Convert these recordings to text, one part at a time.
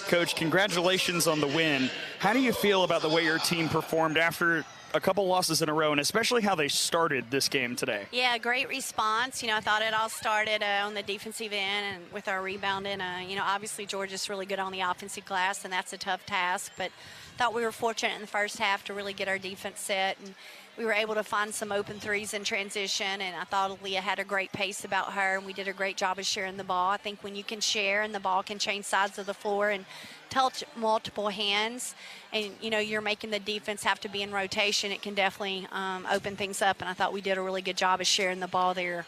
Coach, congratulations on the win. How do you feel about the way your team performed after a couple losses in a row, and especially how they started this game today? Yeah, great response. I thought it all started on the defensive end and with our rebounding. Obviously Georgia's really good on the offensive glass, and that's a tough task, but thought we were fortunate in the first half to really get our defense set, and we were able to find some open threes in transition, and I thought Aaliyah had a great pace about her, and we did a great job of sharing the ball. I think when you can share and the ball can change sides of the floor and touch multiple hands, and you're making the defense have to be in rotation, it can definitely open things up, and I thought we did a really good job of sharing the ball there.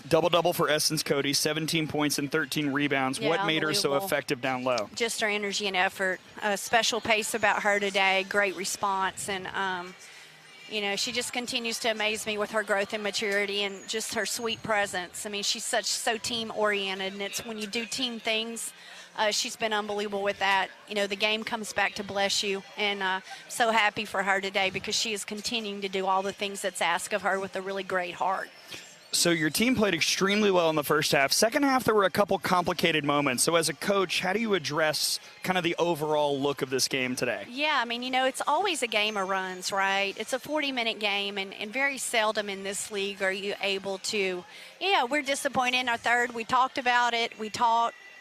Double-double for Essence Cody, 17 points and 13 rebounds. Yeah, what made her so effective down low? Just her energy and effort. A special pace about her today, great response, and she just continues to amaze me with her growth and maturity and just her sweet presence. She's so team-oriented, and it's when you do team things, she's been unbelievable with that. The game comes back to bless you, and so happy for her today because she is continuing to do all the things that's asked of her with a really great heart. So your team played extremely well in the first half. Second half, there were a couple complicated moments. So as a coach, how do you address kind of the overall look of this game today? Yeah, it's always a game of runs, right? It's a 40-minute game, and very seldom in this league are you able to, we're disappointed in our third. We talked about it.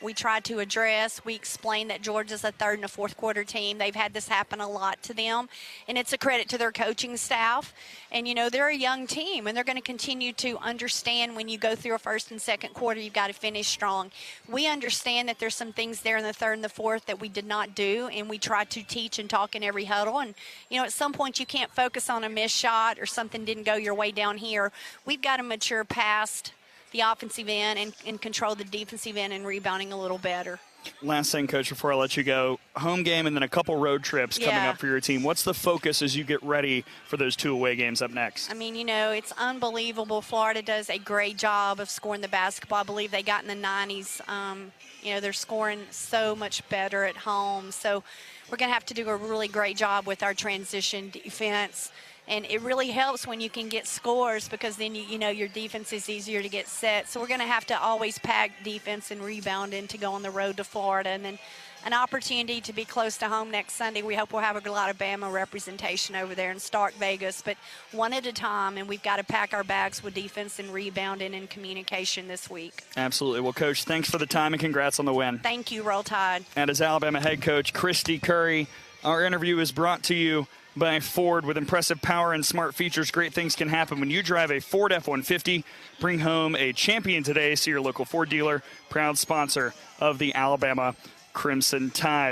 We tried to address. We explained that Georgia's a third and a fourth quarter team. They've had this happen a lot to them, and it's a credit to their coaching staff. And, they're a young team, and they're going to continue to understand when you go through a first and second quarter, you've got to finish strong. We understand that there's some things there in the third and the fourth that we did not do, and we try to teach and talk in every huddle. And, at some point you can't focus on a missed shot or something didn't go your way down here. We've got to mature past the offensive end and control the defensive end and rebounding a little better. Last thing, Coach, before I let you go, home game and then a couple road trips coming up for your team. What's the focus as you get ready for those 2 away games up next? It's unbelievable. Florida does a great job of scoring the basketball. I believe they got in the 90s. They're scoring so much better at home. So we're going to have to do a really great job with our transition defense. And it really helps when you can get scores because then, your defense is easier to get set. So we're going to have to always pack defense and rebounding to go on the road to Florida. And then an opportunity to be close to home next Sunday. We hope we'll have a lot of Bama representation over there in Stark Vegas. But one at a time, and we've got to pack our bags with defense and rebounding and communication this week. Absolutely. Well, Coach, thanks for the time and congrats on the win. Thank you, Roll Tide. And as Alabama head coach Kristy Curry, our interview is brought to you by Ford. With impressive power and smart features, great things can happen when you drive a Ford F-150. Bring home a champion today. See your local Ford dealer, proud sponsor of the Alabama Crimson Tide.